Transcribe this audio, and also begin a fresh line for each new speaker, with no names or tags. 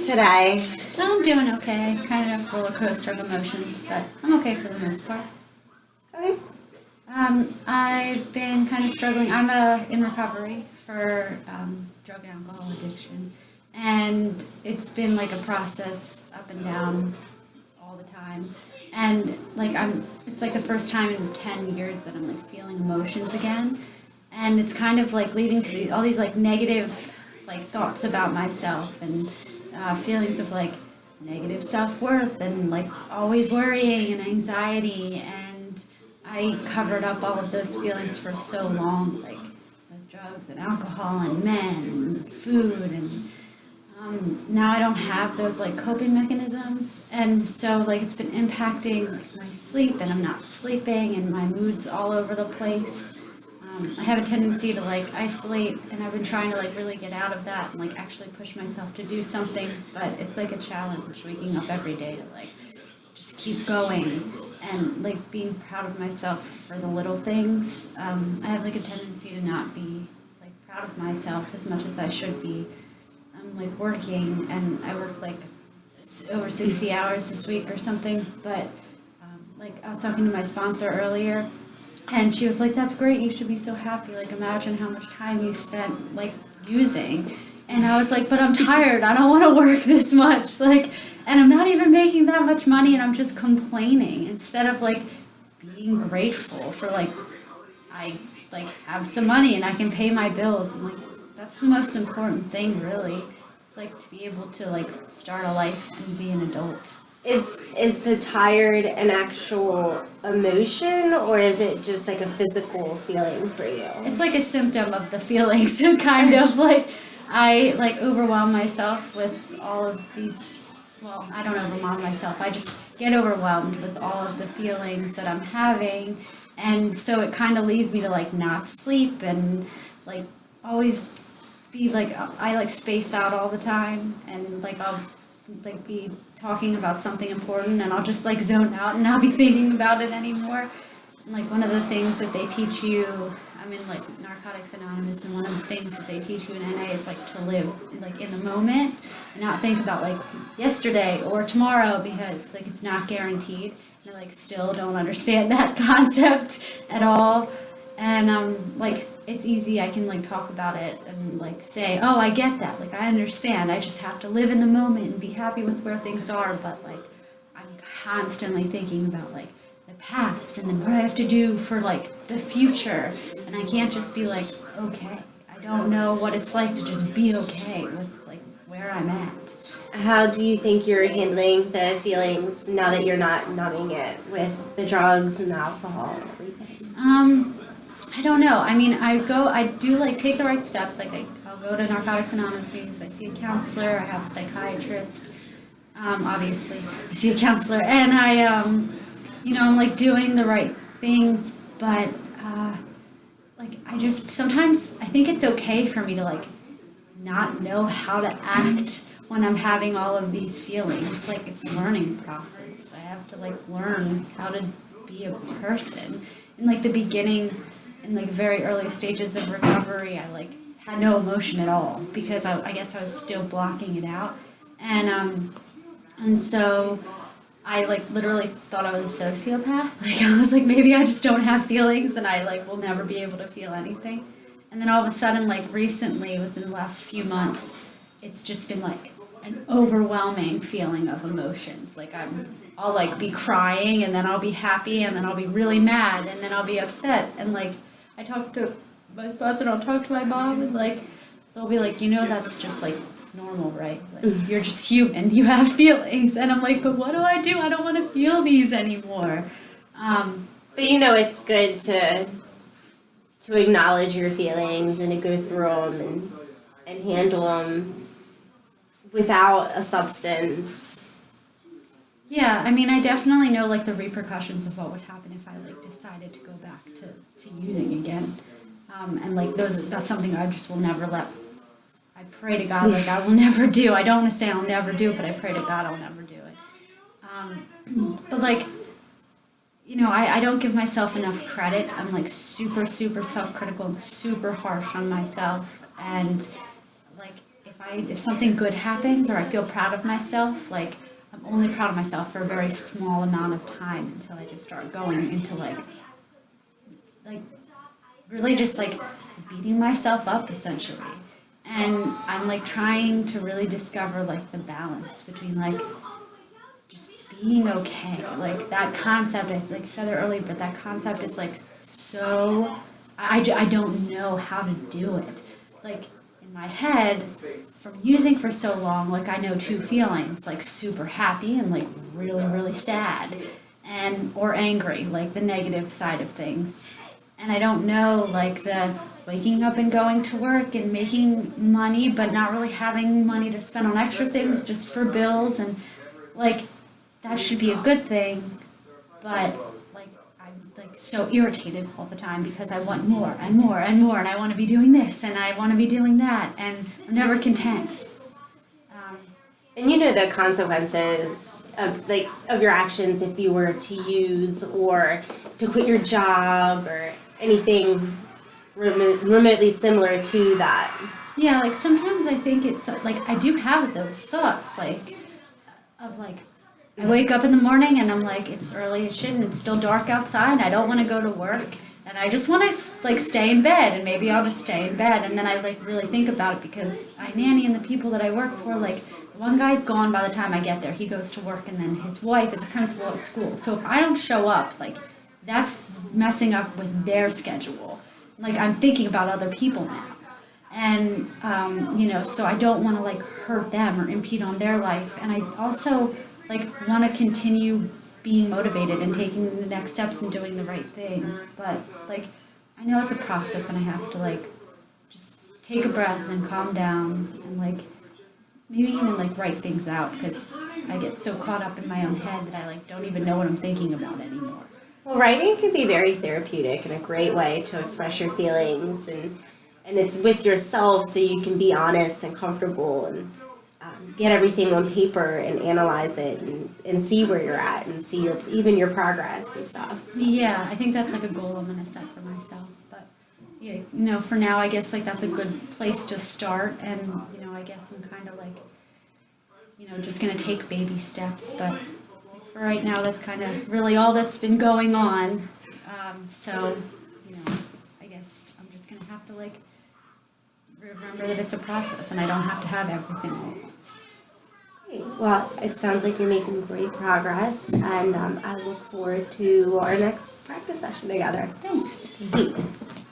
today?
I'm doing okay. Kind of roller coaster of emotions, but I'm okay for the most part.
Okay.
I've been kind of struggling. I'm in recovery for drug and alcohol addiction, and it's been like a process up and down all the time. And like it's like the first time in 10 years that I'm like feeling emotions again, and it's kind of like leading to all these like negative like thoughts about myself and feelings of like negative self-worth and like always worrying and anxiety, and I covered up all of those feelings for so long, like drugs and alcohol and men and food, and now I don't have those like coping mechanisms, and so like it's been impacting my sleep, and I'm not sleeping, and my mood's all over the place. I have a tendency to like isolate, and I've been trying to like really get out of that and like actually push myself to do something, but it's like a challenge waking up every day to like just keep going and like being proud of myself for the little things. I have like a tendency to not be like proud of myself as much as I should be. I'm like working, and I work like over 60 hours this week or something, but like I was talking to my sponsor earlier, and she was like, that's great, you should be so happy, like imagine how much time you spent like using. And I was like, but I'm tired, I don't want to work this much, like, and I'm not even making that much money, and I'm just complaining instead of like being grateful for like I like have some money and I can pay my bills, and like that's the most important thing really. It's like to be able to like start a life and be an adult.
Is the tired an actual emotion, or is it just like a physical feeling for you?
It's like a symptom of the feelings, kind of like I like overwhelm myself with all of these, well, I don't overwhelm myself, I just get overwhelmed with all of the feelings that I'm having, and so it kind of leads me to like not sleep and like always be like, I like space out all the time, and like I'll like be talking about something important and I'll just like zone out and not be thinking about it anymore. And like one of the things that they teach you, I'm in like Narcotics Anonymous, and one of the things that they teach you in NA is like to live like in the moment and not think about like yesterday or tomorrow, because like it's not guaranteed. And I like still don't understand that concept at all. And like it's easy, I can like talk about it and like say, oh, I get that, like I understand, I just have to live in the moment and be happy with where things are, but like I'm constantly thinking about like the past and then what I have to do for like the future, and I can't just be like, okay, I don't know what it's like to just be okay with like where I'm at.
How do you think you're handling the feelings now that you're not numbing it with the drugs and the alcohol and everything?
I don't know. I mean, I do like take the right steps. Like I'll go to Narcotics Anonymous meetings. I see a counselor. I have a psychiatrist. Obviously, I see a counselor, and I'm like doing the right things. But like I just sometimes I think it's okay for me to like not know how to act when I'm having all of these feelings. Like it's a learning process. I have to like learn how to be a person. In like the beginning, in like very early stages of recovery, I like had no emotion at all because I guess I was still blocking it out, and so I like literally thought I was a sociopath. Like I was like, maybe I just don't have feelings and I like will never be able to feel anything. And then all of a sudden, like recently, within the last few months, it's just been like an overwhelming feeling of emotions. Like I'll like be crying, and then I'll be happy, and then I'll be really mad, and then I'll be upset. And like I talk to my sponsor, and I'll talk to my mom, and like they'll be like, that's just like normal, right? Like you're just human, you have feelings. And I'm like, but what do? I don't want to feel these anymore.
But it's good to acknowledge your feelings and to go through them and handle them without a substance.
Yeah, I mean, I definitely know like the repercussions of what would happen if I like decided to go back to using again, and like that's something I just will never let. I pray to God like I will never do. I don't want to say I'll never do it, but I pray to God I'll never do it. But like, I don't give myself enough credit. I'm like super, super self-critical and super harsh on myself. And like, if if something good happens or I feel proud of myself, like I'm only proud of myself for a very small amount of time until I just start going into like really just like beating myself up essentially. And I'm like trying to really discover like the balance between like just being okay. Like that concept, I like said it earlier, but that concept is like so, I don't know how to do it. Like in my head, from using for so long, like I know two feelings, like super happy and like really, really sad, and or angry, like the negative side of things. And I don't know like the waking up and going to work and making money but not really having money to spend on extra things just for bills, and like that should be a good thing, but like I'm like so irritated all the time because I want more and more and more, and I want to be doing this and I want to be doing that, and I'm never content.
And you know the consequences of your actions if you were to use or to quit your job or anything remotely similar to that.
Yeah, like sometimes I think it's like I do have those thoughts, like of like I wake up in the morning and I'm like, it's early as shit and it's still dark outside and I don't want to go to work and I just want to like stay in bed, and maybe I'll just stay in bed, and then I like really think about it because I nanny and the people that I work for, like one guy's gone by the time I get there. He goes to work and then his wife is a principal at school. So if I don't show up, like that's messing up with their schedule. Like I'm thinking about other people now. And, so I don't want to like hurt them or impede on their life. And I also like want to continue being motivated and taking the next steps and doing the right thing. But like, I know it's a process and I have to like just take a breath and calm down and like maybe even like write things out, because I get so caught up in my own head that I like don't even know what I'm thinking about anymore.
Well, writing can be very therapeutic and a great way to express your feelings, and it's with yourself so you can be honest and comfortable and get everything on paper and analyze it and see where you're at and see even your progress and stuff.
Yeah, I think that's like a goal I'm gonna set for myself. But yeah, for now, I guess like that's a good place to start. And I guess I'm kind of like, just gonna take baby steps. But like for right now, that's kind of really all that's been going on. So I guess I'm just gonna have to like remember that it's a process, and I don't have to have everything all at once.
Great. Well, it sounds like you're making great progress, and I look forward to our next practice session together.
Thanks.
Thanks.